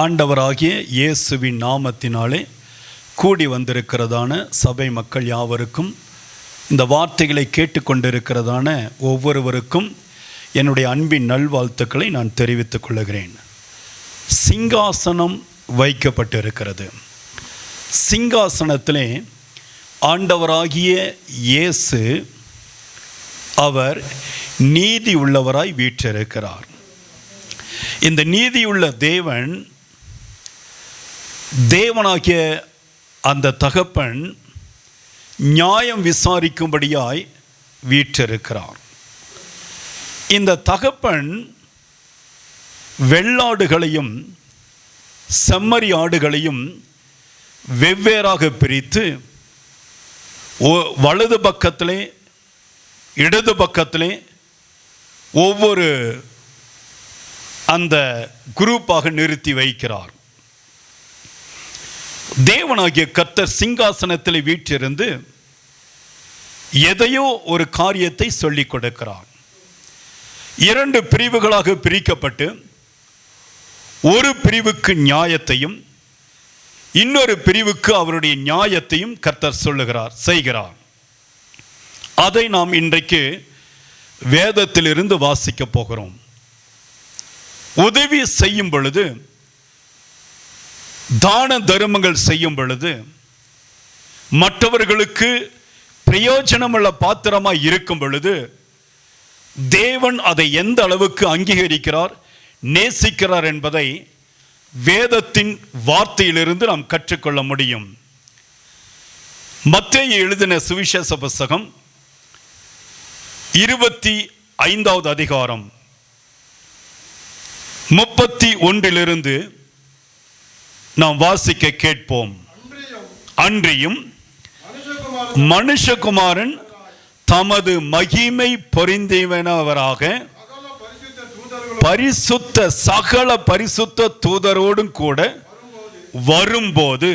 ஆண்டவராகிய இயேசுவின் நாமத்தினாலே கூடி வந்திருக்கிறதான சபை மக்கள் யாவருக்கும், இந்த வார்த்தைகளை கேட்டுக்கொண்டிருக்கிறதான ஒவ்வொருவருக்கும் என்னுடைய அன்பின் நல்வாழ்த்துக்களை நான் தெரிவித்துக் கொள்கிறேன். சிங்காசனம் வைக்கப்பட்டிருக்கிறது. சிங்காசனத்திலே ஆண்டவராகிய இயேசு அவர் நீதி உள்ளவராய் வீற்றிருக்கிறார். இந்த நீதியுள்ள தேவனாகிய அந்த தகப்பன் நியாயம் விசாரிக்கும்படியாய் வீற்றிருக்கிறார். இந்த தகப்பன் வெள்ளாடுகளையும் செம்மறி ஆடுகளையும் வெவ்வேறாக பிரித்து வலது பக்கத்திலே இடது பக்கத்திலே ஒவ்வொரு அந்த குரூப்பாக நிறுத்தி வைக்கிறார். தேவனாகிய கர்த்தர் சிங்காசனத்தில் வீற்றிருந்து எதையோ ஒரு காரியத்தை சொல்லிக் கொடுக்கிறார். இரண்டு பிரிவுகளாக பிரிக்கப்பட்டு ஒரு பிரிவுக்கு நியாயத்தையும் இன்னொரு பிரிவுக்கு அவருடைய நியாயத்தையும் கர்த்தர் செய்கிறார். அதை நாம் இன்றைக்கு வேதத்திலிருந்து வாசிக்க போகிறோம். உதவி செய்யும் பொழுது, தான தர்மங்கள் செய்யும் பொழுது, மற்றவர்களுக்கு பிரயோஜனமுள்ள பாத்திரமாய் இருக்கும் பொழுது தேவன் அதை எந்த அளவுக்கு அங்கீகரிக்கிறார், நேசிக்கிறார் என்பதை வேதத்தின் வார்த்தையிலிருந்து நாம் கற்றுக்கொள்ள முடியும். மத்தேயு எழுதின சுவிசேஷ புத்தகம் 25வது அதிகாரம் 31 நாம் வாசிக்க கேட்போம். அன்றியும் மனுஷகுமாரன் தமது மகிமை பொருந்தினவராக சகல பரிசுத்த தூதரோடும் கூட வரும்போது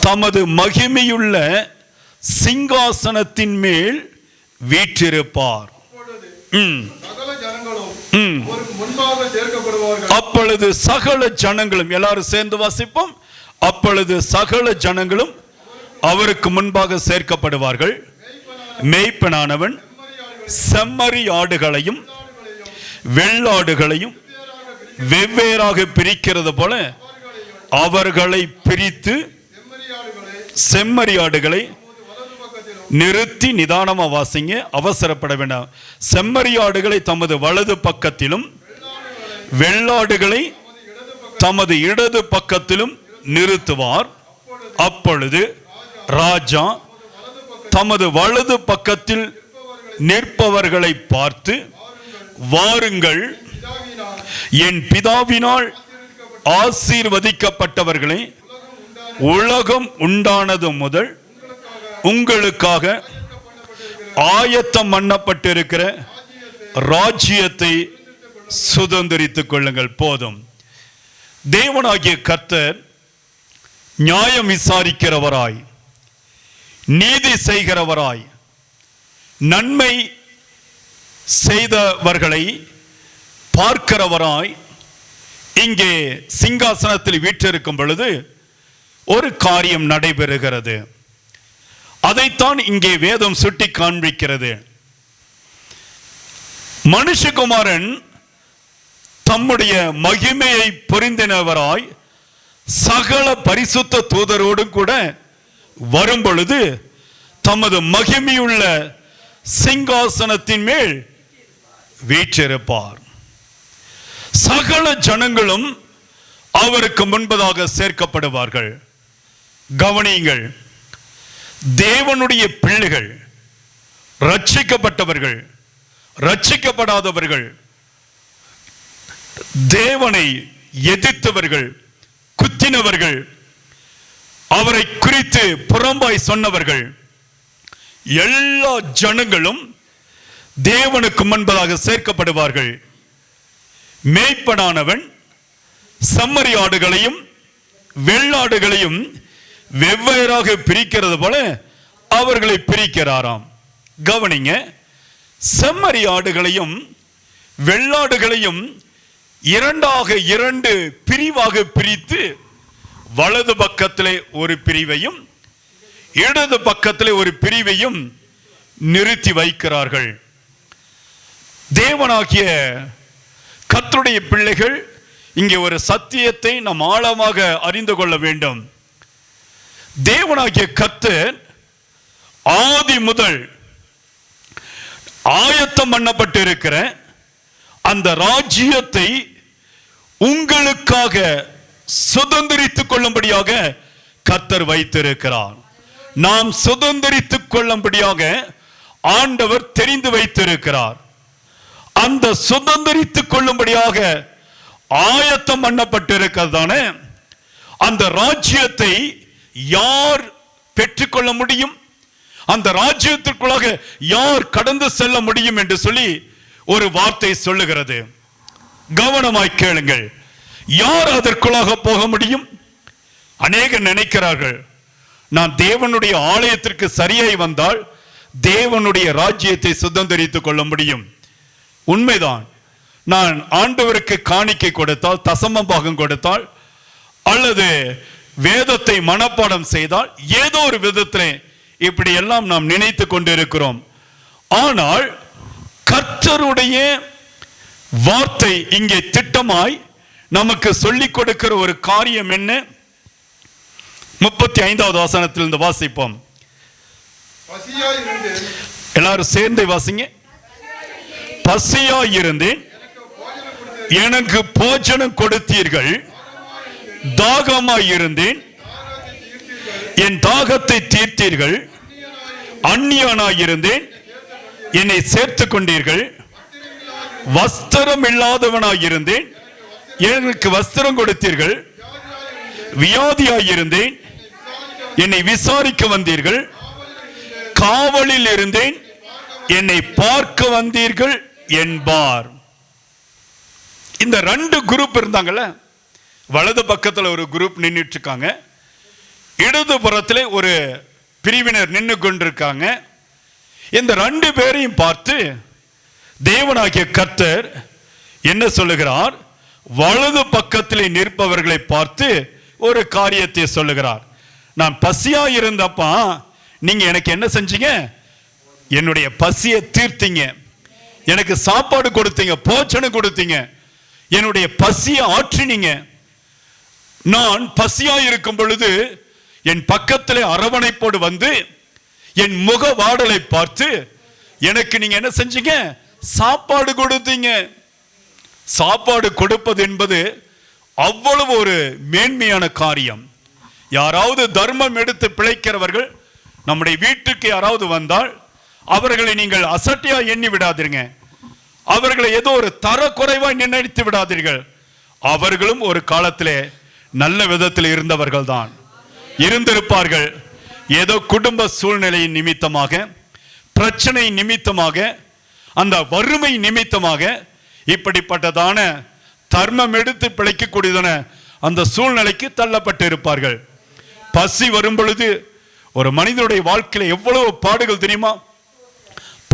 தமது மகிமையுள்ள சிங்காசனத்தின் மேல் வீற்றிருப்பார். அப்பொழுது சகல ஜனங்களும், எல்லாரும் சேர்ந்து வாசிப்போம். அப்பொழுது சகல ஜனங்களும் அவருக்கு முன்பாக சேர்க்கப்படுவார்கள். மேய்ப்பனானவன் செம்மறி ஆடுகளையும் வெள்ளாடுகளையும் வெவ்வேறாக பிரிக்கிறது போல அவர்களை பிரித்து செம்மறி ஆடுகளை நிறுத்தி, நிதானமா வாசிங்க, அவசரப்பட வேண்டாம். செம்மறி ஆடுகளை தமது வலது பக்கத்திலும் வெள்ளாடுகளை தமது இடது பக்கத்திலும் நிறுத்துவார். அப்பொழுது ராஜா தமது வலது பக்கத்தில் நிற்பவர்களை பார்த்து, வாருங்கள், என் பிதாவினால் ஆசீர்வதிக்கப்பட்டவர்களே, உலகம் உண்டானது முதல் உங்களுக்காக ஆயத்தம் பண்ணப்பட்டிருக்கிற ராஜ்யத்தை சுதந்திரித்துக் கொள்ளுங்கள். போதும். தேவனாகிய கர்த்தர் நியாயம் விசாரிக்கிறவராய், நீதி செய்கிறவராய், நன்மை செய்தவர்களை பார்க்கிறவராய் இங்கே சிங்காசனத்தில் வீற்றிருக்கும் பொழுது ஒரு காரியம் நடைபெறுகிறது. அதைத்தான் இங்கே வேதம் சுட்டி காண்பிக்கிறது. மனுஷகுமாரன் தம்முடைய மகிமையை பொருந்தினவராய் சகல பரிசுத்த தூதரோடு கூட வரும் பொழுது தமது மகிமையுள்ள சிங்காசனத்தின் மேல் வீற்றிருப்பார். சகல ஜனங்களும் அவருக்கு முன்பதாக சேர்க்கப்படுவார்கள். கவனியுங்கள், தேவனுடைய பிள்ளைகள், ரட்சிக்கப்பட்டவர்கள், ரட்சிக்கப்படாதவர்கள், தேவனை எதிர்த்தவர்கள், குத்தினவர்கள், அவரை குறித்து புறம்பாய் சொன்னவர்கள், எல்லா ஜனங்களும் தேவனுக்கு முன்பதாக சேர்க்கப்படுவார்கள். மேய்ப்பனானவன் செம்மறி ஆடுகளையும் வெள்ளாடுகளையும் வெவ்வேறாக பிரிக்கிறது போல அவர்களை பிரிக்கிறாராம். கவனிங்க, செம்மறி ஆடுகளையும் வெள்ளாடுகளையும் இரண்டு பிரிவாக பிரித்து வலது பக்கத்திலே ஒரு பிரிவையும் இடது பக்கத்திலே ஒரு பிரிவையும் நிறுத்தி வைக்கிறார்கள். தேவனாகிய கர்த்தருடைய பிள்ளைகள், இங்கே ஒரு சத்தியத்தை நாம் ஆழமாக அறிந்து கொள்ள வேண்டும். தேவனாகிய கர்த்தர் ஆதி முதல் ஆயத்தம் பண்ணப்பட்டு இருக்கிற அந்த ராஜ்யத்தை உங்களுக்காக சுதந்திரித்துக் கொள்ளும்படியாக கர்த்தர் வைத்திருக்கிறார். நாம் சுதந்திரித்துக் கொள்ளும்படியாக ஆண்டவர் தெரிந்து வைத்திருக்கிறார். அந்த சுதந்திரித்துக் கொள்ளும்படியாக ஆயத்தம் பண்ணப்பட்டிருக்கிறதான அந்த ராஜ்யத்தை யார் பெற்றுக்கொள்ள முடியும், அந்த ராஜ்யத்திற்குள்ளாக யார் கடந்து செல்ல முடியும் என்று சொல்லி ஒரு வார்த்தை சொல்லுகிறது. கவனமாய் கேளுங்கள். யார் அதற்குள்ளாக போக முடியும்? அநேகர் நினைக்கிறார்கள், நான் தேவனுடைய ஆலயத்திற்கு சரியாய் வந்தால் தேவனுடைய ராஜ்யத்தை சுதந்திரித்துக் கொள்ள முடியும். உண்மைதான். நான் ஆண்டவருக்கு காணிக்கை கொடுத்தால், தசம பாகம் கொடுத்தால், அல்லது வேதத்தை மனப்பாடம் செய்தால், ஏதோ ஒரு விதத்திலே இப்படி எல்லாம் நாம் நினைத்து கொண்டிருக்கிறோம். ஆனால் கர்த்தருடைய வார்த்தை இங்கே திட்டமாய் நமக்கு சொல்லிக் கொடுக்கிற ஒரு காரியம் என்ன? 35வது வசனத்திலிருந்து வாசிப்போம். எல்லாரும் சேர்ந்து வாசிங்க. பசியாய் இருந்தேன், எனக்கு போஜனம் கொடுத்தீர்கள். தாகமாய் இருந்தேன், என் தாகத்தை தீர்த்தீர்கள். அந்நியனாய் இருந்தேன், என்னை சேர்த்துக் கொண்டீர்கள். வஸ்திரம் இல்லாதவனாய் இருந்தேன், எனக்கு வஸ்திரம் கொடுத்தீர்கள். வியாதியாய் இருந்தேன், என்னை விசாரிக்க வந்தீர்கள். காவலில் இருந்தேன், என்னை பார்க்க வந்தீர்கள் என்பார். இந்த ரெண்டு குரூப் இருந்தாங்கல்ல, வலது பக்கத்தில் ஒரு குரூப் நின்றுட்டு இருக்காங்க, இடது புறத்தில் ஒரு பிரிவினர் நின்று கொண்டிருக்காங்க. இந்த ரெண்டு பேரையும் பார்த்து தேவனாகிய கர்த்தர் என்ன சொல்லுகிறார்? வலது பக்கத்தில் நிற்பவர்களை பார்த்து ஒரு காரியத்தை சொல்லுகிறார். நான் பசியா இருந்தப்பா நீங்க எனக்கு என்ன செஞ்சீங்க? என்னுடைய பசியை தீர்த்தீங்க, எனக்கு சாப்பாடு கொடுத்தீங்க, போஜனம் கொடுத்தீங்க, என்னுடைய பசியை ஆற்றினீங்க. நான் பசியா இருக்கும் பொழுது என் பக்கத்திலே அரவணைப்போடு வந்து என் முக வாடலை பார்த்து எனக்கு நீங்க என்ன செஞ்சீங்க? சாப்பாடு கொடுத்தீங்க. சாப்பாடு கொடுப்பது என்பது அவ்வளவு ஒரு மேன்மையான காரியம். யாராவது தர்மம் எடுத்து பிழைக்கிறவர்கள் நம்முடைய வீட்டுக்கு யாராவது வந்தால் அவர்களை நீங்கள் அசட்டையா எண்ணி விடாதீங்க, அவர்களை ஏதோ ஒரு தர குறைவாய் நினைத்து விடாதீர்கள். அவர்களும் ஒரு காலத்திலே நல்ல விதத்தில் இருந்தவர்கள் தான் இருந்திருப்பார்கள். ஏதோ குடும்ப சூழ்நிலையின் நிமித்தமாக, பிரச்சனை நிமித்தமாக, அந்த வறுமை நிமித்தமாக இப்படிப்பட்டதான தர்மம் எடுத்து பிழைக்கக்கூடியதான அந்த சூழ்நிலைக்கு தள்ளப்பட்டு இருப்பார்கள். பசி வரும் பொழுது ஒரு மனிதனுடைய வாழ்க்கையில எவ்வளவு பாடுகள் தெரியுமா?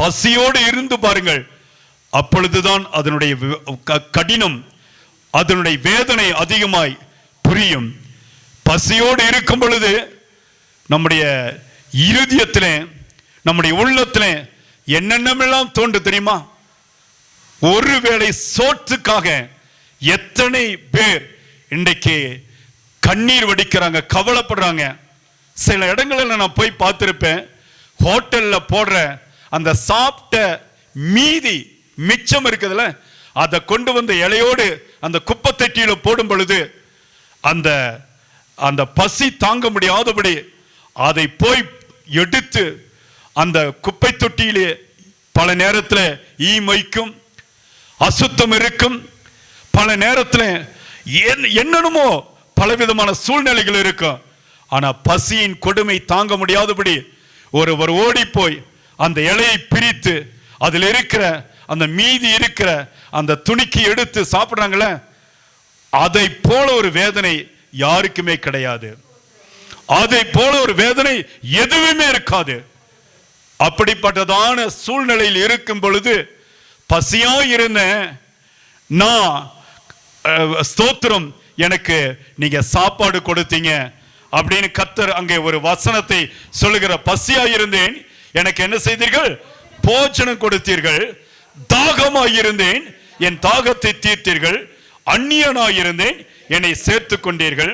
பசியோடு இருந்து பாருங்கள், அப்பொழுதுதான் அதனுடைய கடினம், அதனுடைய வேதனை அதிகமாய் புரியும். பசியோடு இருக்கும் பொழுது நம்முடைய இருதயத்திலே, நம்முடைய உள்ளத்திலே என்னென்னமெல்லாம் தோன்று தெரியுமா? ஒருவேளை சோற்றுக்காக எத்தனை பேர் இன்றைக்கு கண்ணீர் வடிக்கிறாங்க, கவலைப்படுறாங்க. சில இடங்களில் நான் போய் பார்த்திருப்பேன், ஹோட்டல்ல போடுற அந்த சாப்பிட்ட மீதி மிச்சம் இருக்குதுல்ல, அதை கொண்டு வந்த இலையோடு அந்த குப்பை தொட்டியில போடும் பொழுது அந்த அந்த பசி தாங்க முடியாதபடி அதை போய் எடுத்து அந்த குப்பை தொட்டியிலே பல நேரத்தில் ஈ மொய்க்கும், அசுத்தம் இருக்கும், பல நேரத்தில் என்னென்னமோ பலவிதமான சூழ்நிலைகள் இருக்கும். ஆனா பசியின் கொடுமை தாங்க முடியாதபடி ஒருவர் ஓடி போய் அந்த இலையை பிரித்து அதில் இருக்கிற அந்த மீதி இருக்கிற அந்த துணிக்கு எடுத்து சாப்பிடுறாங்கள, அதை போல ஒரு வேதனை யாருக்குமே கிடையாது. அதை போல ஒரு வேதனை எதுவுமே இருக்காது. அப்படிப்பட்டதான சூழ்நிலையில் இருக்கும் பொழுது பசியா இருந்த நான் ஸ்தோத்திரம், எனக்கு நீங்க சாப்பாடு கொடுத்தீங்க அப்படின்னு கர்த்தர் அங்கே ஒரு வசனத்தை சொல்லுகிற, பசியாயிருந்தேன் எனக்கு என்ன செய்தீர்கள், போஜனம் கொடுத்தீர்கள், தாகமாயிருந்தேன் என் தாகத்தை தீர்த்தீர்கள், அந்நியனாயிருந்தேன் என்னை சேர்த்து கொண்டீர்கள்,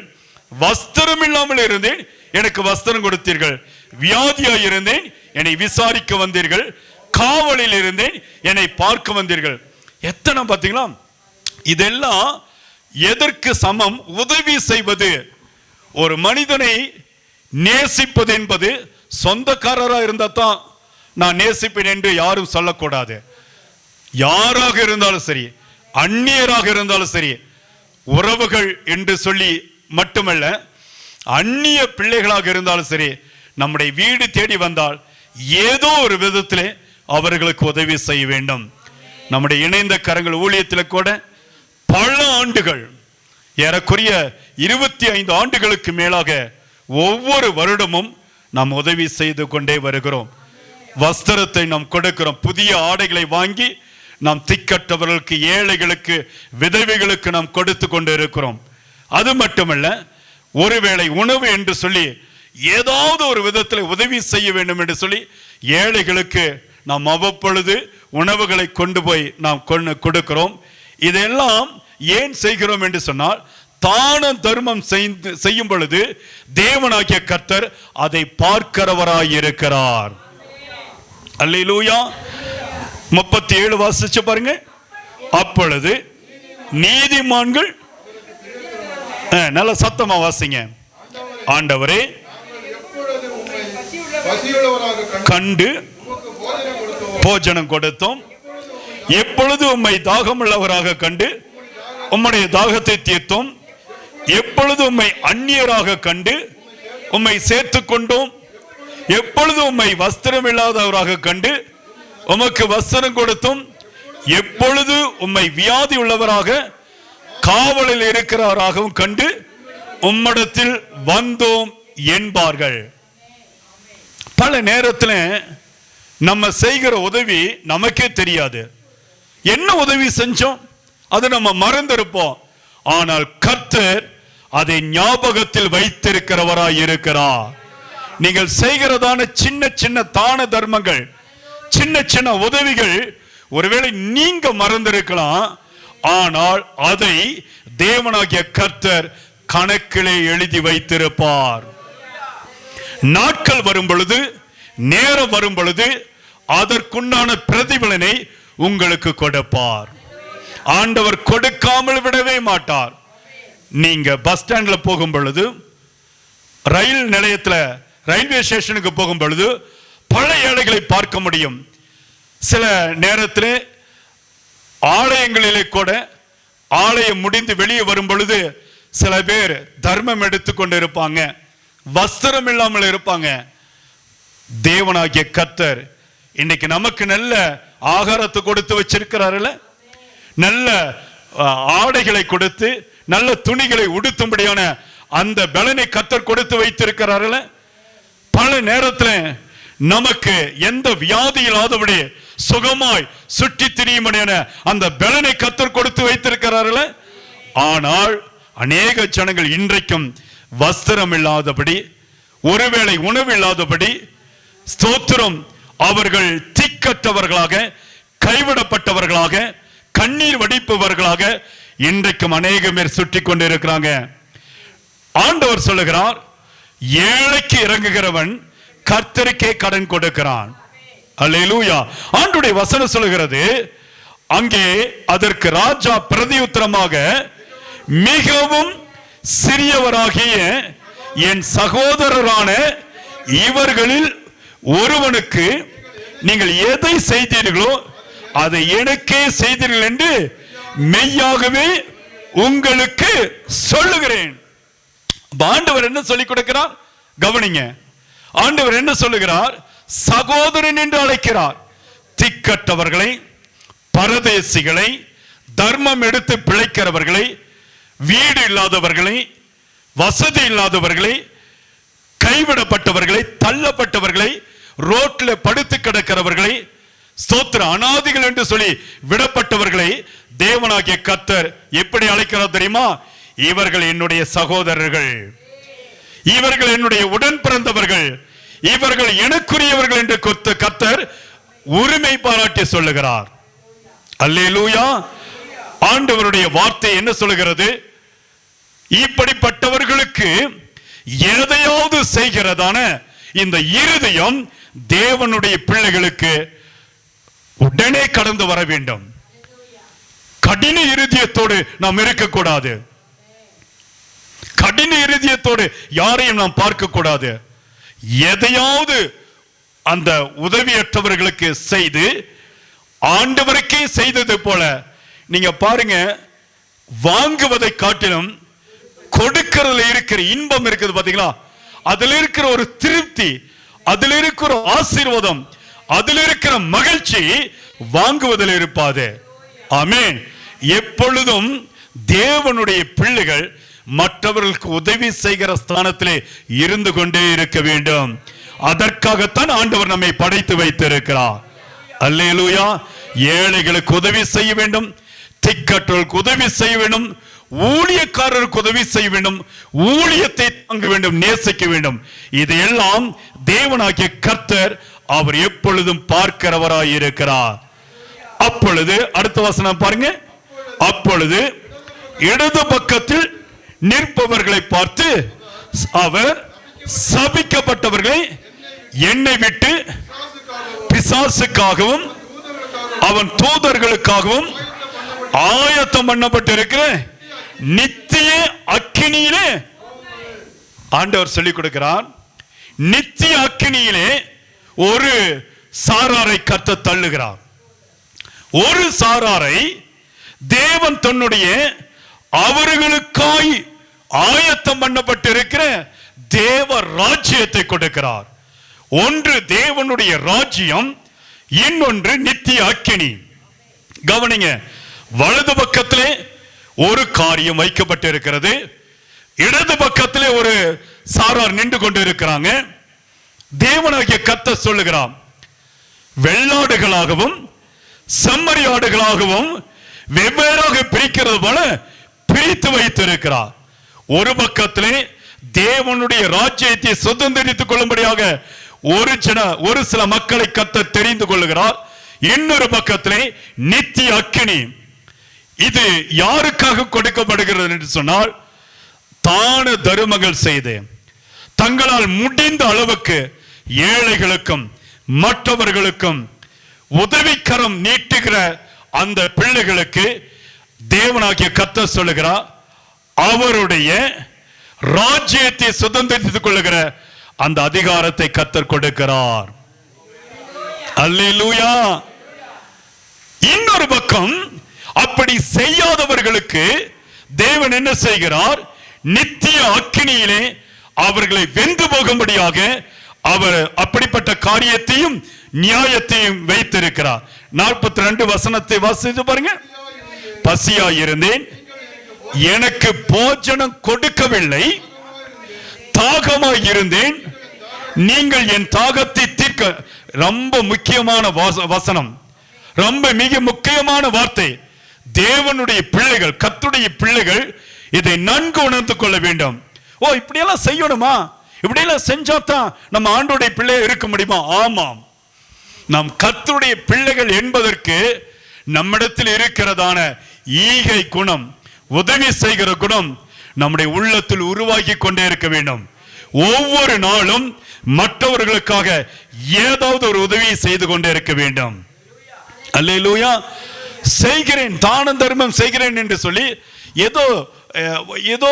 வஸ்திரம் இல்லாமல் இருந்தேன் எனக்கு வஸ்திரம் கொடுத்தீர்கள், வியாதியாயிருந்தேன் என்னை விசாரிக்க வந்தீர்கள், காவலில் இருந்தேன் என்னை பார்க்க வந்தீர்கள். எத்தனை பார்த்தீங்களா? இதெல்லாம் எதற்கு சமம்? உதவி செய்வது. ஒரு மனிதனை நேசிப்பது என்பது சொந்தக்காரராக இருந்தா தான் நான் நேசிப்பேன் என்று யாரும் சொல்லக்கூடாது. யாராக இருந்தாலும் சரி, அந்நியராக இருந்தாலும் சரி, உறவுகள் என்று சொல்லி மட்டுமல்ல, அந்நிய பிள்ளைகளாக இருந்தாலும் சரி, நம்முடைய வீடு தேடி வந்தால் ஏதோ ஒரு விதத்திலே அவர்களுக்கு உதவி செய்ய வேண்டும். நம்முடைய இணைந்த கரங்கள் ஊழியத்தில் கூட பல ஆண்டுகள், ஏறக்குறைய 25 ஆண்டுகளுக்கு மேலாக ஒவ்வொரு வருடமும் நாம் உதவி செய்து கொண்டே வருகிறோம். வஸ்திரத்தை நாம் கொடுக்கிறோம், புதிய ஆடைகளை வாங்கி நாம் திக்கற்றவர்களுக்கு, ஏழைகளுக்கு, விதவைகளுக்கு நாம் கொடுத்து கொண்டு இருக்கிறோம். அது மட்டுமல்ல, ஒருவேளை உணவு என்று சொல்லி ஏதாவது ஒரு விதத்தில் உதவி செய்ய வேண்டும் என்று சொல்லி ஏழைகளுக்கு நாம் அவ்வப்பொழுது உணவுகளை கொண்டு போய் நாம் கொடுக்கிறோம். இதெல்லாம் ஏன் செய்கிறோம் என்று சொன்னால், தான தர்மம் செய்யும் பொழுது தேவனாகிய கர்த்தர் அதை பார்க்கிறவராயிருக்கிறார். அல்லேலூயா. 37 வாசிச்சு பாருங்க. அப்பொழுது நீதிமான்கள், நல்ல சத்தமா வாசிங்க. ஆண்டவரே, கண்டு போஜனம் கொடுத்தோம், எப்பொழுது உம்மை தாகமுள்ளவராக கண்டு உம்முடைய தாகத்தை தீர்த்தோம், எப்பொழுது உம்மை அந்நியராக கண்டு உம்மை சேர்த்து கொண்டோம், எப்பொழுது உம்மை வஸ்திரம் இல்லாதவராக கண்டு உமக்கு வஸ்திரம் கொடுத்தோம், எப்பொழுது உம்மை வியாதி உள்ளவராக காவலில் இருக்கிறவராகவும் கண்டு உம்மிடத்தில் வந்தோம் என்பார்கள். பல நேரத்தில் நம்ம செய்கிற உதவி நமக்கே தெரியாது. என்ன உதவி செஞ்சோம் அது நம்ம மறந்திருப்போம். ஆனால் கர்த்தர் அதை ஞாபகத்தில் வைத்திருக்கிறவராய் இருக்கிறார். நீங்கள் செய்கிறதான சின்ன சின்ன தான தர்மங்கள், சின்ன சின்ன உதவிகள் ஒருவேளை நீங்க மறந்திருக்கலாம், ஆனால் அதை தேவனாகிய கர்த்தர் கணக்கிலே எழுதி வைத்திருப்பார். நாட்கள் வரும் பொழுது, நேரம் வரும் பொழுது அதற்குண்டான பிரதிபலனை உங்களுக்கு கொடுப்பார். ஆண்டவர் கொடுக்காமல் விடவே மாட்டார். நீங்க பஸ் ஸ்டாண்ட்ல போகும் பொழுது, ரயில் நிலையத்தில், ரயில்வே ஸ்டேஷனுக்கு போகும் பொழுது பல ஏழைகளை பார்க்க முடியும். சில நேரத்தில் ஆலயங்களிலே கூட, ஆலயம் முடிந்து வெளியே வரும் பொழுது சில பேர் தர்மம் எடுத்துக்கொண்டு இருப்பாங்க, வஸ்திரம் இல்லாமல் இருப்பாங்க. தேவனாகிய கர்த்தர் இன்னைக்கு நமக்கு நல்ல ஆகாரத்தை கொடுத்து வச்சிருக்கிறார்கள், நல்ல ஆடைகளை கொடுத்து, நல்ல துணிகளை உடுத்தும்படியான அந்த பலனை கர்த்தர் கொடுத்து வைத்திருக்கிறார்கள். பல நேரத்தில் நமக்கு எந்த வியாதி இல்லாதபடி சுகமாய் சுற்றி திரியும்படியான அந்த பலனை கர்த்தர் கொடுத்து வைத்திருக்கிறார்கள். ஆனால் அநேக ஜனங்கள் இன்றைக்கும் வஸ்திரம் இல்லாதபடி, ஒருவேளை உணவு இல்லாதபடி, ஸ்தோத்திரம், அவர்கள் திக்கற்றவர்களாக, கைவிடப்பட்டவர்களாக, கண்ணீர் வடிப்பவர்களாக இன்றைக்கும் அநேக பேர் சுற்றி கொண்டிருக்கிறாங்க. ஆண்டவர் சொல்லுகிறார், ஏழைக்கு இறங்குகிறவன் கர்த்தருக்கே கடன் கொடுக்கிறான். அல்லேலூயா. ஆண்டவருடைய வசனம் சொல்லுகிறது, அங்கே அதற்கு ராஜா பிரதியுத்தரமாக, மிகவும் சிறியவராகிய என் சகோதரரான இவர்களில் ஒருவனுக்கு நீங்கள் எதை செய்தீர்களோ அதை எனக்கே செய்தீர்கள் என்று மெய்யாகவே உங்களுக்கு சொல்லுகிறேன். ஆண்டவர் என்ன சொல்லிக் கொடுக்கிறார்? கவனிங்க. ஆண்டவர் என்ன சொல்லுகிறார்? சகோதரன் என்று அழைக்கிறார். திக்கற்றவர்களை, பரதேசிகளை, தர்மம் எடுத்து பிழைக்கிறவர்களை, வீடு இல்லாதவர்களை, வசதி இல்லாதவர்களை, கைவிடப்பட்டவர்களை, தள்ளப்பட்டவர்களை, ரோட்டில் படுத்து கிடக்கிறவர்களை, ஸ்தோத்திர அனாதிகள் என்று சொல்லி விடப்பட்டவர்களை தேவனாகிய கர்த்தர் எப்படி அழைக்கிறார் தெரியுமா? இவர்கள் என்னுடைய சகோதரர்கள், இவர்கள் என்னுடைய உடன் பிறந்தவர்கள், இவர்கள் எனக்குரியவர்கள் என்று கர்த்தர் உரிமை பாராட்டி சொல்லுகிறார். அல்லேலூயா. ஆண்டவருடைய வார்த்தை என்ன சொல்லுகிறது? இப்படிப்பட்டவர்களுக்கு எதையாவது செய்கிறதான இந்த இருதயம் தேவனுடைய பிள்ளைகளுக்கு உடனே கடந்து வர வேண்டும். கடின இருதயத்தோடு நாம் இருக்கக்கூடாது. கடின இருதயத்தோடு யாரையும் நாம் பார்க்க கூடாது. எதையாவது அந்த உதவியற்றவர்களுக்கு செய்து ஆண்டவருக்கே செய்தது போல. நீங்க பாருங்க, வாங்குவதை காட்டிலும் கொடுக்கிறதுல இருக்கிற இன்பம் இருக்குது பாத்தீங்களா? அதுல இருக்கிற ஒரு திருப்தி, அதுல இருக்கிற ஆசீர்வாதம், அதுல இருக்கிற மகிழ்ச்சி வாங்குவதில் இருப்பாது. ஆமென். எப்பொழுதும் தேவனுடைய பிள்ளைகள் மற்றவர்களுக்கு உதவி செய்கிற ஸ்தானத்திலே இருந்து கொண்டே இருக்க வேண்டும். அதற்காகத்தான் ஆண்டவர் நம்மை படைத்து வைத்திருக்கிறார். அல்லேலூயா. ஏழைகளுக்கு உதவி செய்ய வேண்டும், திக்கற்றோருக்கு உதவி செய்ய வேண்டும், ஊழியக்காரருக்கு உதவி செய்ய வேண்டும், ஊழியத்தை தாங்க வேண்டும், நேசிக்க வேண்டும். இதையெல்லாம் தேவனாகிய கர்த்தர் அவர் எப்பொழுதும் பார்க்கிறவராய் இருக்கிறார். அப்பொழுது அடுத்த வசனம் பாருங்க. அப்பொழுது இடது பக்கத்தில் நிற்பவர்களை பார்த்து அவர் சபிக்கப்பட்டவர்களை என்னை விட்டு பிசாசுக்காகவும் அவன் தூதர்களுக்காகவும் ஆயத்தம் பண்ணப்பட்டிருக்கிற நித்திய அக்கினியிலே, ஆண்டவர் சொல்லிக் கொடுக்கிறார், நித்திய அக்கினியிலே ஒரு சாராரை கர்த்தர் தள்ளுகிறார். ஒரு சாராரை தேவன் தன்னுடைய அவர்களுக்காய் ஆயத்தம் பண்ணப்பட்டிருக்கிற தேவ ராஜ்யத்தை கொடுக்கிறார். ஒன்று தேவனுடைய ராஜ்யம், இன்னொன்று நித்திய அக்கினி. கவனிங்க, வலது பக்கத்திலே ஒரு காரியம் வைக்கப்பட்டிருக்கிறது, இடது பக்கத்திலே ஒரு சாரார் நின்று கொண்டு இருக்கிறாங்க. தேவனாகிய கர்த்தர் சொல்லுகிறார், வெள்ளாடுகளாகவும் செம்மறியாடுகளாகவும் வெவ்வேறாக பிரிக்கிறது போல பிரித்து வைத்திருக்கிறார். ஒரு பக்கத்திலே தேவனுடைய ராஜ்யத்தை சுதந்திரித்துக் கொள்ளும்படியாக ஒரு சில மக்களை கர்த்தர் தெரிந்து கொள்ளுகிறார். இன்னொரு பக்கத்திலே நித்திய அக்கினி. இது யாருக்காக கொடுக்கப்படுகிறது என்று சொன்னால், தான தருமங்கள் செய்து தங்களால் முடிந்த அளவுக்கு ஏழைகளுக்கும் மற்றவர்களுக்கும் உதவிக்கரம் நீட்டுகிற அந்த பிள்ளைகளுக்கு தேவனாகிய கர்த்தர் சொல்லுகிறார், அவருடைய ராஜ்யத்தை சுதந்திரித்துக் கொள்ளுகிற அந்த அதிகாரத்தை கர்த்தர் கொடுக்கிறார். அல்லேலூயா. இன்னொரு பக்கம் அப்படி செய்யாதவர்களுக்கு தேவன் என்ன செய்கிறார்? நித்திய அக்கினியிலே அவர்களை வென்று போகும்படியாக அவர் அப்படிப்பட்ட காரியத்தையும் நியாயத்தையும் வைத்திருக்கிறார். 42 வசனத்தை வாசித்து பாருங்க. பசியாயிருந்தேன், எனக்கு போஜனம் கொடுக்கவில்லை, தாகமாய் இருந்தேன், நீங்கள் என் தாகத்தை தீர்க்க. ரொம்ப முக்கியமான வசனம், ரொம்ப மிக முக்கியமான வார்த்தை. தேவனுடைய பிள்ளைகள், கர்த்தருடைய பிள்ளைகள் இதை நன்கு உணர்ந்து கொள்ள வேண்டும். ஓ, இப்படியெல்லாம் செய்யணுமா? இப்படியெல்லாம் செஞ்சாதான் நம்ம ஆண்டோடைய பிள்ளை இருக்க முடியுமா? ஆமாம், நாம் கர்த்தருடைய பிள்ளைகள் என்பதற்கு நம்மிடத்தில் இருக்கிறதான ஈகை குணம், உதவி செய்கிற குணம் நம்முடைய உள்ளத்தில் உருவாக்கி கொண்டே இருக்க வேண்டும். ஒவ்வொரு நாளும் மற்றவர்களுக்காக ஏதாவது ஒரு உதவி செய்து கொண்டே இருக்க வேண்டும். அல்லேலூயா. செய்கிறேன், தான தர்மம் செய்கிறேன் என்று சொல்லி ஏதோ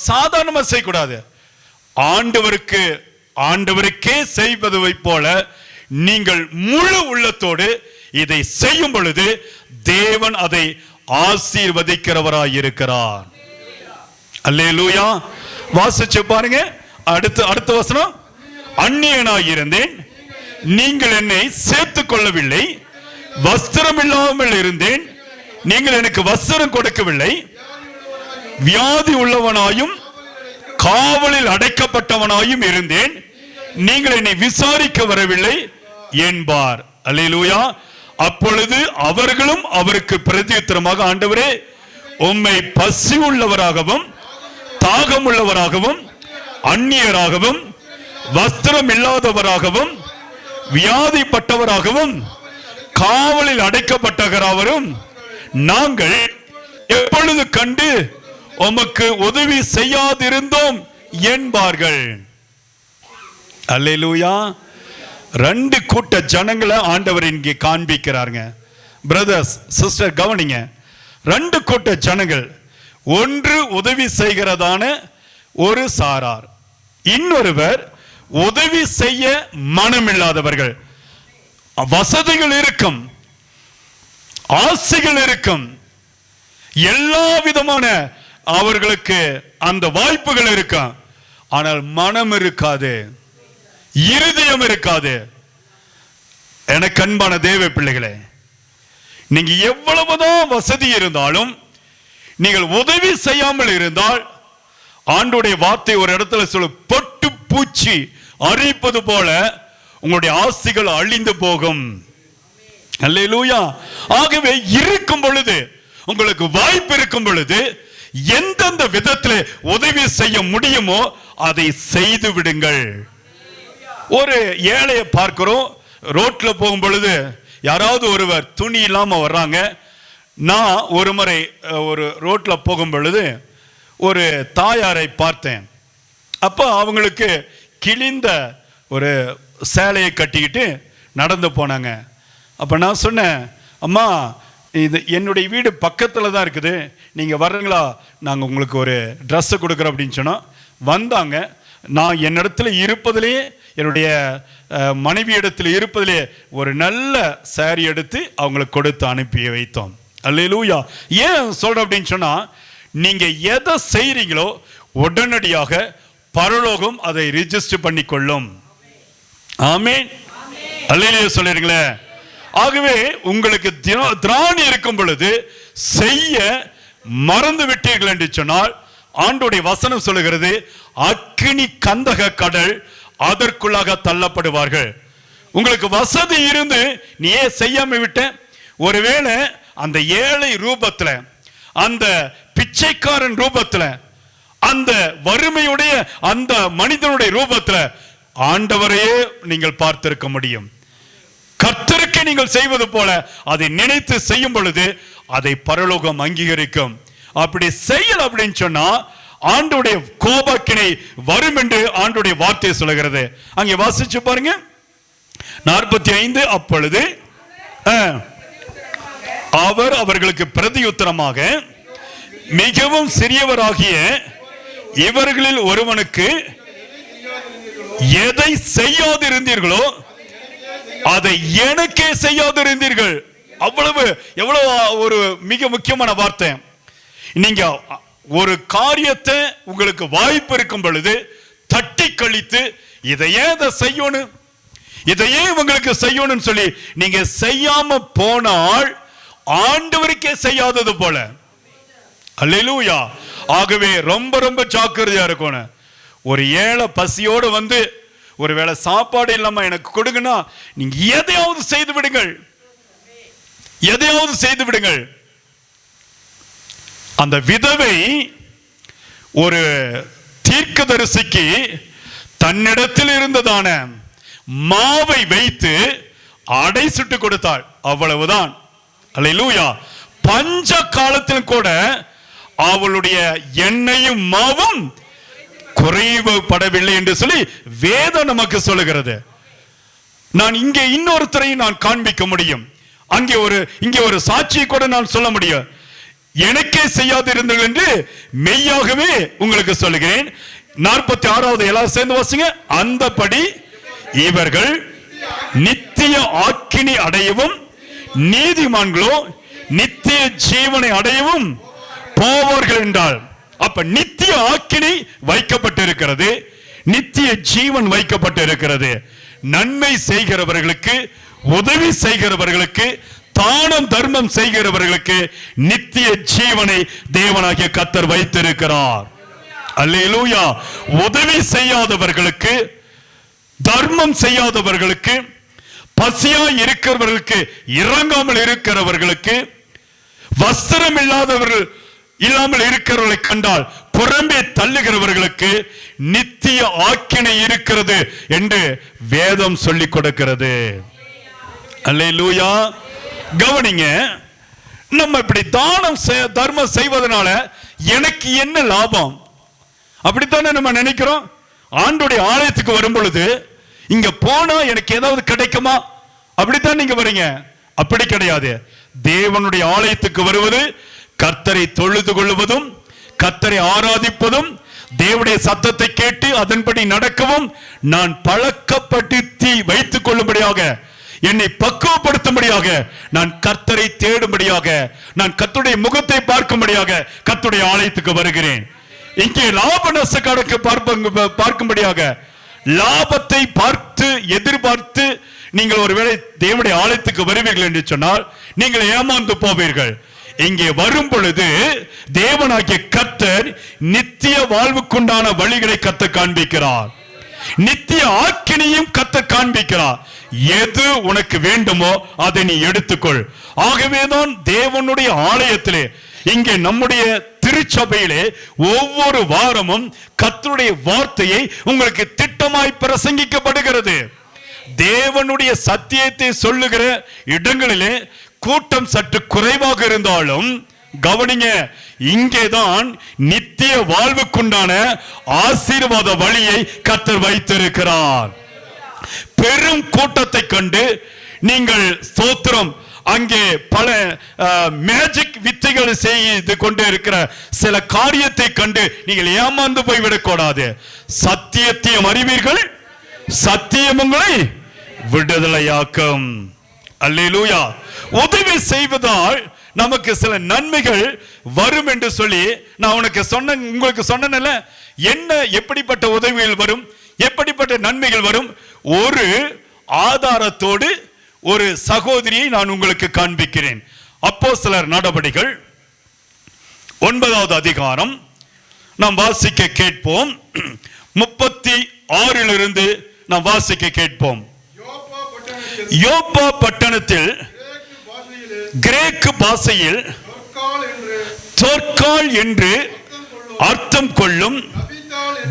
சாதாரணமா செய்யக்கூடாது. ஆண்டவருக்கே செய்வதை போல நீங்கள் முழு உள்ளத்தோடு இதை செய்யும் பொழுது தேவன் அதை ஆசீர்வதிக்கிறவராய் இருக்கிறார். அல்லேலூயா. வாசிச்சு பாருங்க. அடுத்த வசனம். அந்நியனாய் இருந்தேன், நீங்கள் என்னை சேர்த்துக் கொள்ளவில்லை, வஸ்திரம் இல்லாமல் இருந்தேன், நீங்கள் எனக்கு வஸ்திரம் கொடுக்கவில்லை, வியாதி உள்ளவனாயும் காவலில் அடைக்கப்பட்டவனாயும் இருந்தேன், நீங்கள் என்னை விசாரிக்க வரவில்லை என்பார். அல்லேலூயா. அப்பொழுது அவர்களும் அவருக்கு பிரதியுத்தரமாக, ஆண்டவரே, உம்மை பசி உள்ளவராகவும் தாகம் உள்ளவராகவும் அந்நியராகவும் வஸ்திரம் இல்லாதவராகவும் வியாதிப்பட்டவராகவும் காவலில் அடைக்கப்பட்டவராகவும் நாங்கள் எப்பொழுது கண்டு உமக்கு உதவி செய்யாதிருந்தோம் என்பார்கள். அல்லேலூயா. ரெண்டு கூட்ட ஜனங்களை ஆண்டவர் இங்கே காண்பிக்கிறாருங்க. பிரதர்ஸ், சிஸ்டர், கவனிங்க. ரெண்டு கூட்ட ஜனங்கள். ஒன்று உதவி செய்கிறதான ஒரு சாரார், இன்னொருவர் உதவி செய்ய மனமில்லாதவர்கள். வசதிகள் இருக்கும், ஆசைகள் இருக்கும், எல்லா விதமான அவர்களுக்கு அந்த வாய்ப்புகள் இருக்கும். ஆனால் மனம் இருக்காது, இருதயம் இருக்காது. எனக்கு அன்பான தேவ பிள்ளைகளே, நீங்க எவ்வளவுதான் வசதி இருந்தாலும் நீங்கள் உதவி செய்யாமல் இருந்தால், ஆண்டவருடைய வார்த்தை ஒரு இடத்துல சொல்ல, பொட்டு பூச்சி அரிப்பது போல உங்களுடைய ஆசைகள் அழிந்து போகும். அல்லேலூயா. ஆகவே இருக்கும் பொழுது, உங்களுக்கு வாய்ப்பு இருக்கும் பொழுது, எந்தெந்த விதத்தில் உதவி செய்ய முடியுமோ அதை செய்து விடுங்கள். ஒரு ஏழையை பார்க்கிறோம், ரோட்ல போகும் பொழுது யாராவது ஒருவர் துணி இல்லாம வர்றாங்க. நான் ஒரு முறை ஒரு ரோட்ல போகும் பொழுது ஒரு தாயாரை பார்த்தேன். அப்போ அவங்களுக்கு கிழிந்த ஒரு சேலையை கட்டிக்கிட்டு நடந்து போனாங்க. அப்போ நான் சொன்னேன், அம்மா, இது என்னுடைய வீடு பக்கத்தில் தான் இருக்குது, நீங்கள் வர்றீங்களா, நாங்கள் உங்களுக்கு ஒரு ட்ரெஸ்ஸை கொடுக்குறோம் அப்படின்னு சொன்னோம். வந்தாங்க. நான் என்னிடத்துல இருப்பதிலே, என்னுடைய மனைவி இடத்துல இருப்பதிலே ஒரு நல்ல சாரி எடுத்து அவங்களுக்கு கொடுத்து அனுப்பி வைத்தோம். அல்லேலூயா. ஏன் சொல்கிறேன் அப்படின்னு சொன்னால், நீங்கள் எதை செய்கிறீங்களோ உடனடியாக பரலோகம் அதை ரிஜிஸ்டர் பண்ணி கொள்ளும். ஆமென். அல்லேலூயா சொல்லிருங்களே. ஆகவே உங்களுக்கு திராணி இருக்கும் பொழுது செய்ய மறந்து விட்டீர்கள் என்று சொன்னால், ஆண்டோடைய வசனம் சொல்லுகிறது, அக்கினி கந்தக கடல் அதற்குள்ளாக தள்ளப்படுவார்கள். உங்களுக்கு வசதி இருந்து நீ ஏன் செய்யாம விட்ட? ஒருவேளை அந்த ஏழை ரூபத்துல, அந்த பிச்சைக்காரன் ரூபத்துல, அந்த வறுமையுடைய அந்த மனிதனுடைய ரூபத்துல ஆண்டவரையே நீங்கள் பார்த்திருக்க முடியும். கர்த்தருக்கு நீங்கள் செய்வது போல அதை நினைத்து செய்யும் பொழுது அதை பரலோகம் அங்கீகரிக்கும். அப்படி செய்யல அப்படின்னு சொன்னா ஆண்டவருடைய கோபக்கினை வரும் என்று ஆண்டவருடைய வார்த்தை சொல்லுகிறது. அங்கே வாசிச்சு பாருங்க 45. அப்பொழுது அவர் அவர்களுக்கு பிரதியுத்தரமாக, மிகவும் சிறியவராகிய இவர்களில் ஒருவனுக்கு எதை செய்யாதிருந்தீர்களோ அதை எனக்கே செய்யாதிருந்தீர்கள். அவ்வளவு எவ்வளவு ஒரு மிக முக்கியமான வார்த்தை. நீங்க ஒரு காரியத்தை உங்களுக்கு வாய்ப்பு இருக்கும் பொழுது தட்டி கழித்து இதையே செய்யணும், இதையே உங்களுக்கு செய்யணும்னு சொல்லி நீங்க செய்யாம போனால் ஆண்டவருக்கே செய்யாதது போல. அல்லேலூயா. ஆகவே ரொம்ப ரொம்ப ஜாக்கிரதையா இருக்கணும். ஒரு ஏழை பசியோடு வந்து ஒருவேளை சாப்பாடு இல்லாம எனக்கு கொடுங்கன்னா நீங்க எதையாவது செய்து விடுங்கள், எதையாவது செய்து விடுங்கள். அந்த விதவை ஒரு தீர்க்கதரிசிக்கு தன்னிடத்தில் இருந்ததான மாவை வைத்து அடை சுட்டு கொடுத்தாள். அவ்வளவுதான். அல்லேலூயா. பஞ்ச காலத்தில் கூட அவளுடைய எண்ணெயும் மாவும் குறைவுபடவில்லை என்று சொல்லி வேதம் நமக்கு சொல்லுகிறது. நான் இங்கே இன்னொருத்தரையும் நான் காண்பிக்க முடியும். இங்கே ஒரு சாட்சியை கூட நான் சொல்ல முடியும். எனக்கே செய்யாதிருந்தீர்கள் என்று மெய்யாகவே உங்களுக்கு சொல்லுகிறேன். 46வது எல்லாரும் சேர்ந்து வாசிங்க. அந்தபடி இவர்கள் நித்திய ஆக்கினி அடையவும் நீதிமான்களோ நித்திய ஜீவனை அடையவும் போவார்கள் என்றால், அப்ப நித்திய ஆக்கினி வைக்கப்பட்டிருக்கிறது, நித்திய ஜீவன் வைக்கப்பட்டிருக்கிறது. நன்மை செய்கிறவர்களுக்கு, உதவி செய்கிறவர்களுக்கு, தானம் தர்மம் செய்கிறவர்களுக்கு நித்திய ஜீவனை தேவனாகிய கர்த்தர் வைத்திருக்கிறார். அல்லேலூயா. உதவி செய்யாதவர்களுக்கு, தர்மம் செய்யாதவர்களுக்கு, பசியாய் இருக்கிறவர்களுக்கு இறங்காமல் இருக்கிறவர்களுக்கு, வஸ்திரம் இல்லாமல் இருக்கிறவர்களை கண்டால் புறம்பே தள்ளுகிறவர்களுக்கு நித்திய ஆக்கினை இருக்கிறது என்று வேதம் சொல்லிக் கொடுக்கிறது. அல்லேலூயா. கவனிங்க, நம்ம இப்படி தானம் தர்மம் செய்வதனால எனக்கு என்ன லாபம்? அப்படித்தானே நம்ம நினைக்கிறோம். ஆண்டுடைய ஆலயத்துக்கு வரும் பொழுது இங்க போனா எனக்கு ஏதாவது கிடைக்குமா? அப்படித்தான் நீங்க வரீங்க. அப்படி கிடையாது. தேவனுடைய ஆலயத்துக்கு வருவது கர்த்தரை தொழுது கொள்வதும், கர்த்தரை ஆராதிப்பதும், தேவனுடைய சத்தத்தை கேட்டு அதன்படி நடக்கவும், நான் பழக்கப்படுத்தி வைத்துக் கொள்ளும்படியாக, என்னை பக்குவப்படுத்தும்படியாக, நான் கர்த்தரை தேடும்படியாக, நான் கர்த்தருடைய முகத்தை பார்க்கும்படியாக கர்த்தருடைய ஆலயத்துக்கு வருகிறேன். இங்கே லாப நஷ்ட கணக்கு பார்க்கும்படியாக, லாபத்தை பார்த்து எதிர்பார்த்து நீங்கள் ஒருவேளை தேவனுடைய ஆலயத்துக்கு வருவீர்கள் என்று சொன்னால் நீங்கள் ஏமாந்து போவீர்கள். இங்கே வரும் பொழுது தேவனாகிய கர்த்தர் நித்திய வாழ்வுக்குண்டான வழிகளை கர்த்தர் காண்பிக்கிறார். நித்திய ஆக்கினையும் கர்த்தர் காண்பிக்கிறார். எது உனக்கு வேண்டுமோ அதை நீ எடுத்துக்கொள். ஆகவேதான் தேவனுடைய ஆலயத்திலே, இங்கே நம்முடைய திருச்சபையிலே ஒவ்வொரு வாரமும் கர்த்தருடைய வார்த்தையை உங்களுக்கு திட்டமாய் பிரசங்கிக்கப்படுகிறது. தேவனுடைய சத்தியத்தை சொல்லுகிற இடங்களிலே கூட்டம் சற்று குறைவாக இருந்தாலும் கவனிங்க, இங்கேதான் நித்திய வாழ்வுக்குண்டான ஆசீர்வாத வழியை கர்த்தர் வைத்திருக்கிறார். பெரும் கூட்டத்தை கண்டு நீங்கள் ஸ்தோத்திரம், அங்கே பல மேஜிக் வித்தைகள் செய்து கொண்டு இருக்கிற சில காரியத்தை கண்டு நீங்கள் ஏமாந்து போய்விடக் கூடாது. சத்தியத்தையும் அறிவீர்கள், சத்தியம் உங்களை விடுதலையாக்கும். அல்லேலூயா. உதவி செய்வதால் நமக்கு சில நன்மைகள் வரும் என்று சொல்லி நான் உங்களுக்கு சொன்னேன்ல. என்ன எப்படிப்பட்ட உதவிகள் வரும், எப்படிப்பட்ட நன்மைகள் வரும்? ஒரு ஆதாரத்தோடு ஒரு சகோதரியை நான் உங்களுக்கு காண்பிக்கிறேன். அப்போஸ்தலர் நடபடிகள் 9வது அதிகாரம் நாம் வாசிக்க கேட்போம். 36 நாம் வாசிக்க கேட்போம். யோப்பா பட்டணத்தில் கிரேக்கு பாஷையில் தொற்கால் என்று அர்த்தம் கொள்ளும்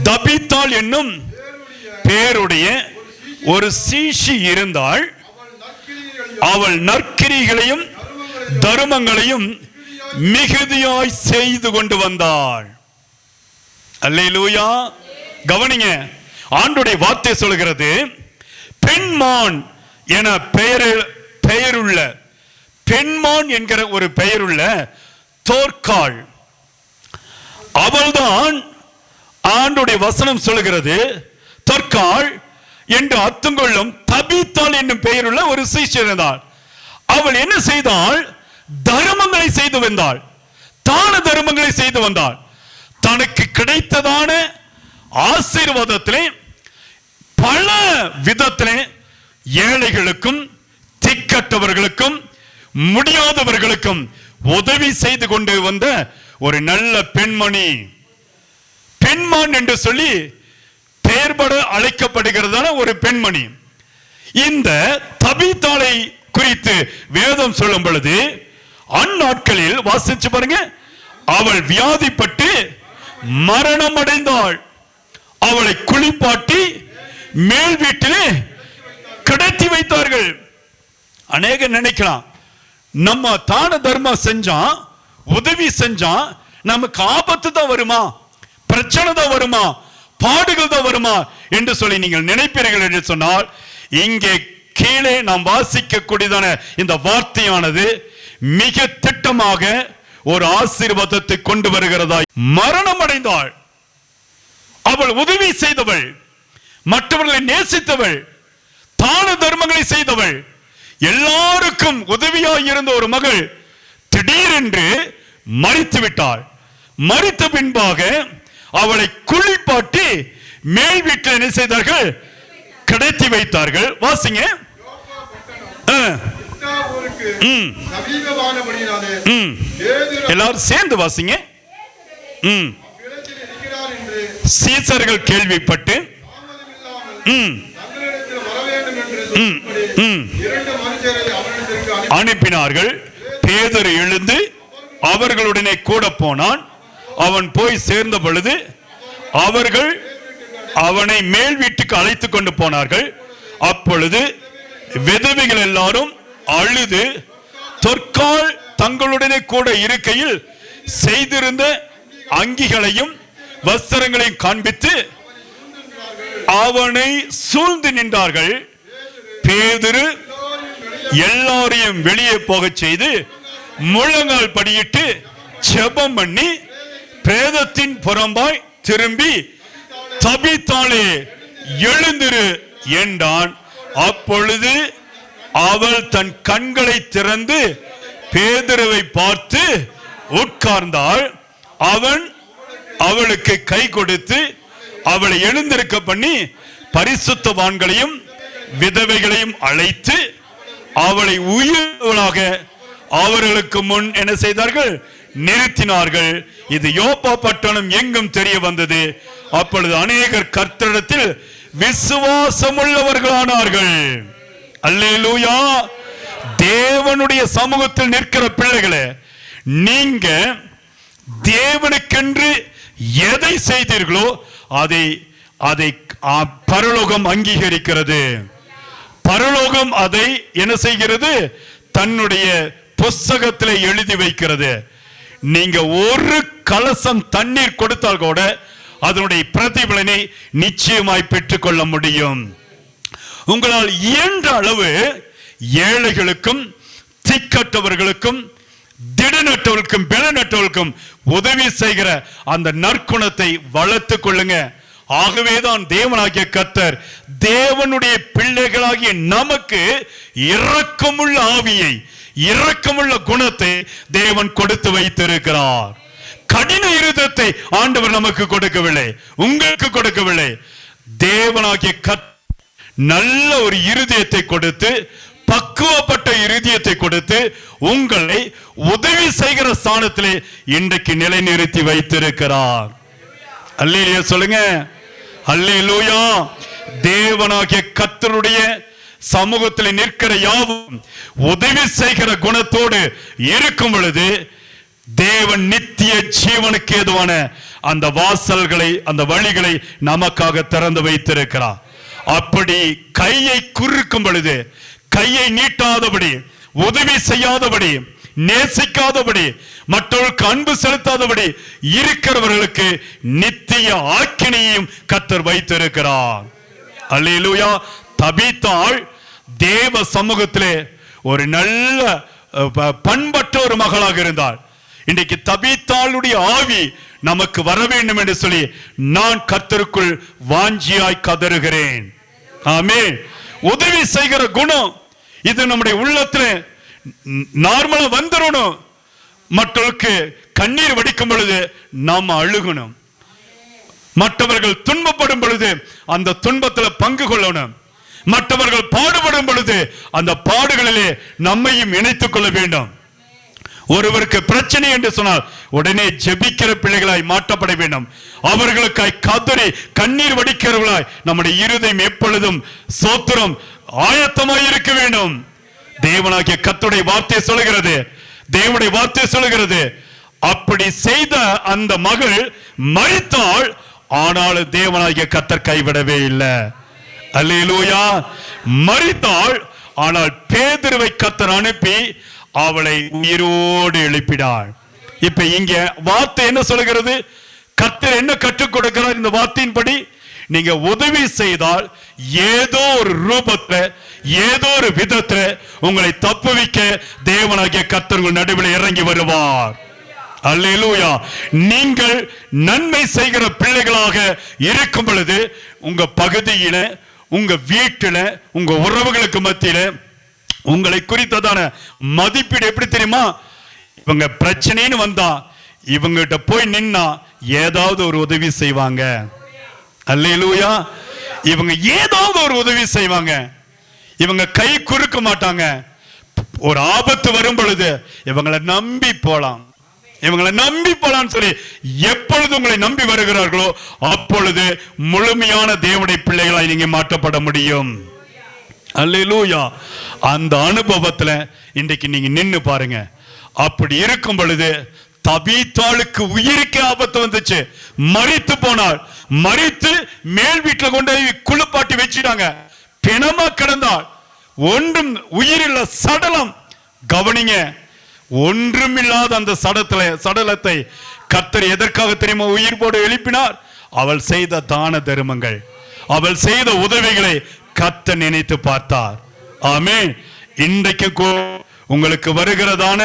தபித்தாள் என்னும் பேருடைய ஒரு சீஷி இருந்தாள். அவள் நற்கிரிகளையும் தர்மங்களையும் மிகுதியாய் செய்து கொண்டு வந்தாள். அல்லேலூயா. கவனிங்க, ஆண்டுடைய வார்த்தை சொல்கிறது, பெண்மான் என பெயருள்ள, பெண்மான் என்கிற ஒரு பெயருள்ள தோற்காள், அவள்தான் ஆண்டுடைய வசனம் சொல்கிறது தோற்காள் என்று அர்த்தம் கொள்ளும் தபித்தாள் என்னும் பெயருள்ள ஒரு சீஷர் இருந்தாள். அவள் என்ன செய்தாள்? தர்மங்களை செய்து வந்தாள், தான தர்மங்களை செய்து வந்தாள். தனக்கு கிடைத்ததான ஆசீர்வாதத்திலே பல விதத்திலே ஏழைகளுக்கும் திக்கற்றவர்களுக்கும் முடியாதவர்களுக்கும் உதவி செய்து கொண்டு வந்த ஒரு நல்ல பெண்மணி. பெண்மான் என்று சொல்லி பெயர்பட அழைக்கப்படுகிறதான ஒரு பெண்மணி. இந்த தபித்தாளை குறித்து வேதம் சொல்லும் பொழுது அந்நாட்களில் வாசிச்சு பாருங்க, அவள் வியாதிப்பட்டு மரணம் அடைந்தாள். அவளை குளிப்பாட்டி மேல் வீட்டிலே கிடத்தி வைத்தார்கள். அநேக நினைக்கலாம், நம்ம தான தர்மம் செஞ்சா, உதவி செஞ்சா நமக்கு ஆபத்து தான் வருமா, பிரச்சனை தான் வருமா, பாடுகள் தான் வருமா என்று சொல்லி நீங்கள் நினைப்பீர்கள் என்று சொன்னால், இங்கே கீழே நாம் வாசிக்க கூடியதான இந்த வார்த்தையானது மிக திட்டமாக ஒரு ஆசீர்வாதத்தை கொண்டு வருகிறதாய். மரணம் அடைந்தாள். அவள் உதவி செய்தவள், மற்றவர்களை நேசித்தவள், தான தர்மங்களை செய்தவள், எல்லாருக்கும் உதவியாய் இருந்த ஒரு மகள் திடீரென்று மரித்து விட்டாள். மரித்த பின்பாக அவளை குளிப்பாட்டி மேல் வீட்டில் என்ன செய்தார்கள்? கிடத்தி வைத்தார்கள். வாசிங்க. எல்லாரும் சேர்ந்து வாசிங்க. சீசர்கள் கேள்விப்பட்டு அனுப்பினார்கள். பேதுரு எழுந்து அவர்களுடனே கூட போனான். அவன் போய் சேர்ந்த பொழுது அவர்கள் அவனை மேல் வீட்டுக்கு அழைத்துக் கொண்டு போனார்கள். அப்பொழுது விதவைகள் எல்லாரும் அழுது தொற்கால் தங்களுடனே கூட இருக்கையில் செய்திருந்த அங்கிகளையும் வஸ்திரங்களையும் காண்பித்து அவனை சூழ்ந்து நின்றார்கள். பேதுரு எல்லாரையும் வெளியே போக செய்து முழங்கால் படியிட்டு ஜெபம் பண்ணி பிரேதத்தின் புறம்பாய் திரும்பி தபித்தாளே எழுந்திரு என்றான். அப்பொழுது அவள் தன் கண்களை திறந்து பேதுருவை பார்த்து உட்கார்ந்தாள். அவன் அவளுக்கு கை கொடுத்து அவளை எழுந்திருக்க பண்ணி பரிசுத்தவான்களையும் விதவைகளையும் அழைத்து அவளை உயிர்களாக அவர்களுக்கு முன் என்ன செய்தார்கள்? நிறுத்தினார்கள். இது யோப்பா பட்டணம் எங்கும் தெரிய வந்தது. அப்பொழுது அநேகர் கர்த்தரிடத்தில் விசுவாசம் உள்ளவர்களானார்கள். அல்லேலூயா. தேவனுடைய சமூகத்தில் நிற்கிற பிள்ளைகளே, நீங்க தேவனுக்கென்று எதை செய்தீர்களோ அதை அதை பரலோகம் அங்கீகரிக்கிறது. பரலோகம் அதை என்ன செய்கிறது? தன்னுடைய புஸ்தகத்தில் எழுதி வைக்கிறது. நீங்க ஒரு கலசம் தண்ணீர் கொடுத்தால் கூட அதனுடைய பிரதிபலனை நிச்சயமாய் பெற்றுக் கொள்ள முடியும். உங்களால் இயன்ற அளவு ஏழைகளுக்கும் திக்கற்றவர்களுக்கும் திடனற்றவர்களுக்கும் பலனற்றவர்களுக்கும் உதவி செய்கிற அந்த நற்குணத்தை வளர்த்துக் கொள்ளுங்க. ஆகவேதான் தேவனாகிய கர்த்தர் தேவனுடைய பிள்ளைகளாகிய நமக்கு இரக்கமுள்ள ஆவியை, இரக்கமுள்ள குணத்தை தேவன் கொடுத்து வைத்திருக்கிறார். கடின இருதயத்தை ஆண்டவர் நமக்கு கொடுக்கவில்லை, உங்களுக்கு கொடுக்கவில்லை. தேவனாகிய கர்த்தர் நல்ல ஒரு இருதயத்தை கொடுத்து, பக்குவப்பட்ட இருதயத்தை கொடுத்து உங்களை உதவி செய்கிற ஸ்தானத்திலே இன்றைக்கு நிலைநிறுத்தி வைத்திருக்கிறார். அல்லேலூயா சொல்லுங்க. அல்லேலூயா. தேவனாகிய கர்த்தருடைய சமூகத்தில் நிற்கிற யாவும் உதவி செய்கிற குணத்தோடு இருக்கும் பொழுது தேவன் நித்திய ஜீவனுக்கு ஏதுவான அந்த வாசல்களை, அந்த வழிகளை நமக்காக திறந்து வைத்திருக்கிறார். அப்படி கையை குறுக்கும் பொழுது, கையை நீட்டாதபடி, உதவி செய்யாதபடி, நேசிக்காதபடி, மற்றவர்களுக்கு அன்பு செலுத்தாதபடி இருக்கிறவர்களுக்கு நித்திய ஆக்கினையையும் கர்த்தர் வைத்திருக்கிறார். அல்லேலூயா. தபித்தாள் தேவ சமூகத்திலே ஒரு நல்ல பண்பற்ற ஒரு மகளாக இருந்தாள். இன்றைக்கு தபித்தாளுடைய ஆவி நமக்கு வர வேண்டும் என்று சொல்லி நான் கர்த்தருக்குள் வாஞ்சியாய் கதறுகிறேன். ஆமென். உதவி செய்கிற குணம் இது நம்முடைய உள்ளத்துல நார்மலா வந்துடணும். மற்றவர்களுக்கு கண்ணீர் வடிக்கும் பொழுது நாம் அழுகணும். மற்றவர்கள் துன்பப்படும் பொழுது அந்த துன்பத்தில் பங்கு கொள்ளணும். மற்றவர்கள் பாடுபடும் பொழுது அந்த பாடுகளிலே நம்மையும் இணைத்துக் கொள்ள வேண்டும். ஒருவருக்கு பிரச்சனை என்று சொன்னால் உடனே ஜெபிக்கிற பிள்ளைகளாய் மாற்றப்பட வேண்டும். அவர்களுக்காய் கதறி கண்ணீர் வடிக்கிறவர்களாய் நம்முடைய இருதயம் எப்பொழுதும் சோத்திரம் ஆயத்தமாய் இருக்க வேண்டும். தேவனாகிய கர்த்தருடைய வார்த்தை சொல்லுகிறது, தேவனுடைய வார்த்தை சொல்லுகிறது. அப்படி செய்த அந்த மகள் மரித்தாள், ஆனாலும் தேவனாகிய கர்த்தர் கைவிடவே இல்லை. அல்லேலூயா. மரித்தாள், ஆனால் பேதுருவை கர்த்தர் அனுப்பி அவளை உயிரோடு எழுப்பினாள். இப்ப இங்க வார்த்தை என்ன சொல்லுகிறது? கர்த்தர் என்ன கற்றுக் கொடுக்கிறார்? இந்த வார்த்தையின்படி நீங்க உதவி செய்தால் ஏதோ ஒரு ரூபத்துல, ஏதோ ஒரு விதத்துல உங்களை தப்புவிக்க தேவனாகிய கர்த்தர் நடுவில் இறங்கி வருவார். அல்லேலூயா. நீங்கள் நன்மை செய்கிற பிள்ளைகளாக இருக்கும் பொழுது உங்க பகுதியில, உங்க வீட்டுல, உங்க உறவுகளுக்கு மத்தியில உங்களை குறித்ததான மதிப்பீடு எப்படி தெரியுமா? இவங்க பிரச்சனைன்னு வந்தா இவங்கிட்ட போய் நின்னா ஏதாவது ஒரு உதவி செய்வாங்க. அல்லேலூயா. இவங்க ஏதாவது ஒரு உதவி செய்வாங்க. இவங்க கை குறுக்க மாட்டாங்க. ஒரு ஆபத்து வரும் பொழுது இவங்களை நம்பி போலாம், இவங்களை நம்பி போலாம் சொல்லி எப்பொழுது உங்களை நம்பி வருகிறார்களோ அப்பொழுது முழுமையான தேவனுடைய பிள்ளைகளாய் நீங்க மாற்றப்பட முடியும். அல்லேலூயா. அந்த அனுபவத்துல இன்றைக்கு நீங்க நின்னு பாருங்க. அப்படி இருக்கும் பொழுது தபீத்தாளுக்கு உயிருக்கு ஆபத்து வந்துச்சு, மரித்து போனாள். மரித்து மேல் வீட்டுல கொண்டு குளிப்பாட்டி வச்சிட்டாங்க, பிணமா கிடந்தாள். ஒன்றும் உயிரில்ல சடலம். கவனிங்க, ஒன்றுமில்லாத அந்த சடலத்தை கர்த்தர் எதற்காக தெரியுமா உயிர் போடு எழுப்பினார்? அவள் செய்த தான தர்மங்கள், அவள் செய்த உதவிகளை கர்த்தர் நினைத்து பார்த்தார். ஆமென். இன்றைக்கு உங்களுக்கு வருகிறதான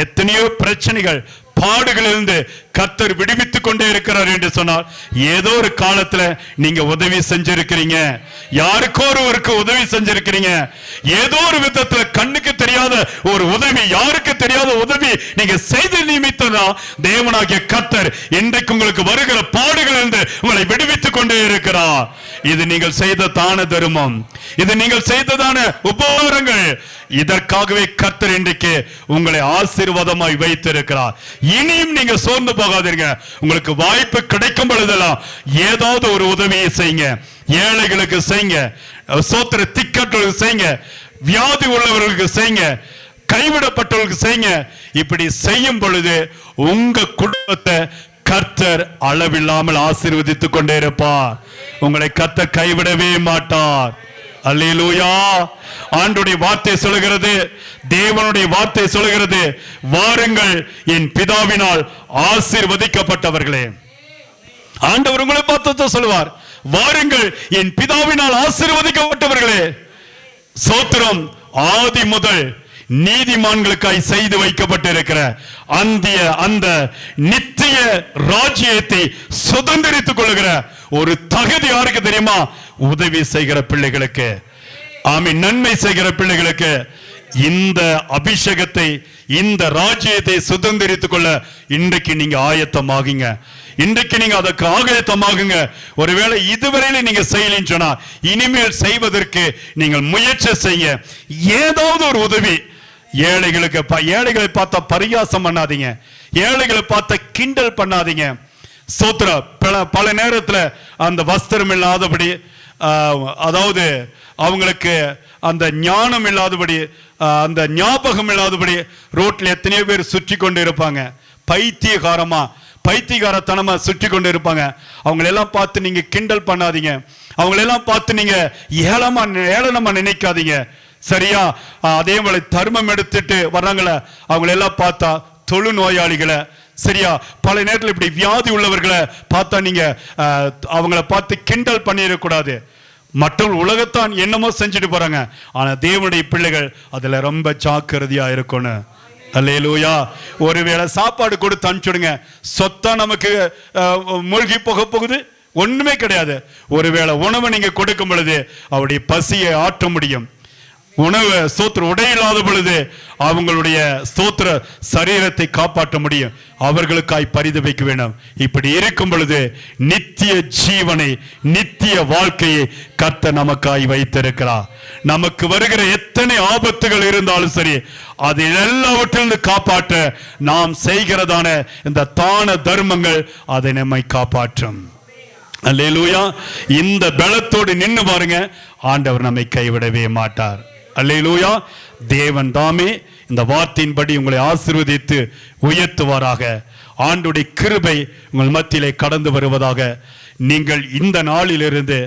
எத்தனையோ பிரச்சனைகள், பாடுகளிலிருந்து கர்த்தர் விடுவித்துக் கொண்டே இருக்கிறார் என்று சொன்னால், ஏதோ ஒரு காலத்துல நீங்க உதவி செஞ்சிருக்கிறீங்க, யாருக்கோ ஒருவருக்கு உதவி செஞ்சிருக்கிறீங்க. ஏதோ ஒரு விதத்துல கண்ணுக்கு தெரியாத ஒரு உதவி, யாருக்கு தெரியாத உதவி நீங்க செய்த நிமித்தம் தேவனாகிய கர்த்தர் இன்றைக்கு உங்களுக்கு வருகிற பாடுகளிலிருந்து உங்களை விடுவித்துக் கொண்டே இருக்கிறார். இது நீங்கள் செய்த தான தர்மம், இது நீங்கள் செய்ததான உபகாரங்கள். இதற்காகவே கர்த்தர் இன்றைக்கு உங்களை ஆசீர்வாதமாய் வைத்திருக்கிறார். இனியும் நீங்க சோர்ந்து போகாதீங்க. உங்களுக்கு வாய்ப்பு கிடைக்கும் பொழுதெல்லாம் ஏதாவது ஒரு உதவியை செய்யுங்க. ஏழைகளுக்கு செய்யுங்க, சோத்திர திக்கற்றவர்களுக்கு செய்யுங்க, வியாதி உள்ளவர்களுக்கு செய்யுங்க, கைவிடப்பட்டவர்களுக்கு செய்யுங்க. இப்படி செய்யும் பொழுது உங்க குடும்பத்தை கர்த்தர் அளவில்லாமல் ஆசீர்வதித்துக் கொண்டே இருப்பார். உங்களை கர்த்தர் கைவிடவே மாட்டார். அல்லேலூயா. ஆண்டவருடைய வார்த்தை சொல்கிறது, தேவனுடைய வார்த்தை சொல்கிறது, வாருங்கள் என் பிதாவினால் ஆசீர்வதிக்கப்பட்டவர்களே. ஆண்டவர் உங்களை பார்த்து சொல்லுவார், வாருங்கள் என் பிதாவினால் ஆசீர்வதிக்கப்பட்டவர்களே. சோத்திரம். ஆதி முதல் நீதிமான்களுக்காய் செய்து வைக்கப்பட்டிருக்கிற அந்த நித்திய ராஜ்யத்தை சுதந்திரித்துக் கொள்ளுகிற ஒரு தகுதி யாருக்கு தெரியுமா? உதவி செய்கிற பிள்ளைகளுக்கு, ஆமென், நன்மை செய்கிற பிள்ளைகளுக்கு. இந்த அபிஷேகத்தை, இந்த ராஜ்யத்தை சுதந்திரித்துக் கொள்ள இன்றைக்கு நீங்க ஆயத்தமாகுங்க. இன்றைக்கு நீங்க அதற்கு ஆயத்தமாகுங்க. ஒருவேளை இதுவரையில நீங்க செய்யலன்னு சொன்னா, இனிமேல் செய்வதற்கு நீங்கள் முயற்சி செய்ய. ஏதாவது ஒரு உதவி ஏழைகளுக்கு. ஏழைகளை பார்த்தா பரிகாசம் பண்ணாதீங்க, ஏழைகளை பார்த்தா கிண்டல் பண்ணாதீங்க. சோத்ர பல நேரத்துல அந்த வஸ்திரம் இல்லாதபடி, அதாவது அவங்களுக்கு அந்த ஞானம் இல்லாதபடி, அந்த ஞாபகம் இல்லாதபடி ரோட்ல எத்தனையோ பேர் சுற்றி கொண்டு இருப்பாங்க. பைத்தியகாரத்தனமா சுற்றி கொண்டு இருப்பாங்க. அவங்களெல்லாம் பார்த்து நீங்க கிண்டல் பண்ணாதீங்க, அவங்களெல்லாம் பார்த்து நீங்க ஏளனமா நினைக்காதீங்க. சரியா? அதே போல தர்மம் எடுத்துட்டு வர்றாங்களே, அவங்களெல்லாம் பார்த்தா தொழு நோயாளிகளை, சரியா, பல நேரத்தில் இப்படி வியாதி உள்ளவர்களை பார்த்தா நீங்க அவங்கள பார்த்து கிண்டல் பண்ணிடக்கூடாது. மற்றவர்கள் உலகத்தான் என்னமோ செஞ்சுட்டு போறாங்க, ஆனா தேவனுடைய பிள்ளைகள் அதுல ரொம்ப ஜாக்கிரதையா இருக்கணும். அல்லேலூயா. ஒருவேளை சாப்பாடு கொடுத்து அனுப்பிச்சுடுங்க, சொத்தா நமக்கு மூழ்கி போகுது? ஒண்ணுமே கிடையாது. ஒருவேளை உணவை நீங்க கொடுக்கும் பொழுது அவருடைய பசியை ஆற்ற முடியும். உணவு ஸ்தோத்திர உடை இல்லாத பொழுது அவங்களுடைய ஸ்தோத்திர சரீரத்தை காப்பாற்ற முடியும். அவர்களுக்காய் பரிதபிக்க வேண்டும். இப்படி இருக்கும் பொழுது நித்திய ஜீவனை, நித்திய வாழ்க்கையை கர்த்தர் நமக்காய் வைத்திருக்கிறார். நமக்கு வருகிற எத்தனை ஆபத்துகள் இருந்தாலும் சரி, அது எல்லாவற்றிலிருந்து காப்பாற்ற நாம் செய்கிறதான இந்த தான தர்மங்கள் அதை நம்மை காப்பாற்றும். அல்லேலூயா. இந்த பலத்தோடு நின்று பாருங்க, ஆண்டவர் நம்மை கைவிடவே மாட்டார். அல்லேலூயா. தேவன் தாமே இந்த வார்த்தையின்படி உங்களை ஆசீர்வதித்து உயர்த்துவாராக. ஆண்டவருடைய கிருபை உங்கள் மத்தியிலே கடந்து வருவதாக. நீங்கள் இந்த நாளிலிருந்து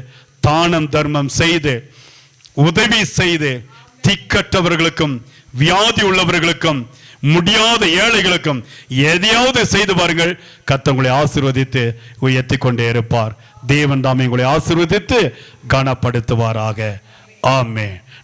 தானம் தர்மம் செய்து, உதவி செய்து, திக்கற்றவர்களுக்கும் வியாதி உள்ளவர்களுக்கும் முடியாத ஏழைகளுக்கும் எதையாவது செய்து பாருங்கள். கர்த்தர் உங்களை ஆசீர்வதித்து உயர்த்தி கொண்டே இருப்பார். தேவன் தாமே உங்களை ஆசீர்வதித்து கனப்படுத்துவாராக. ஆமென்.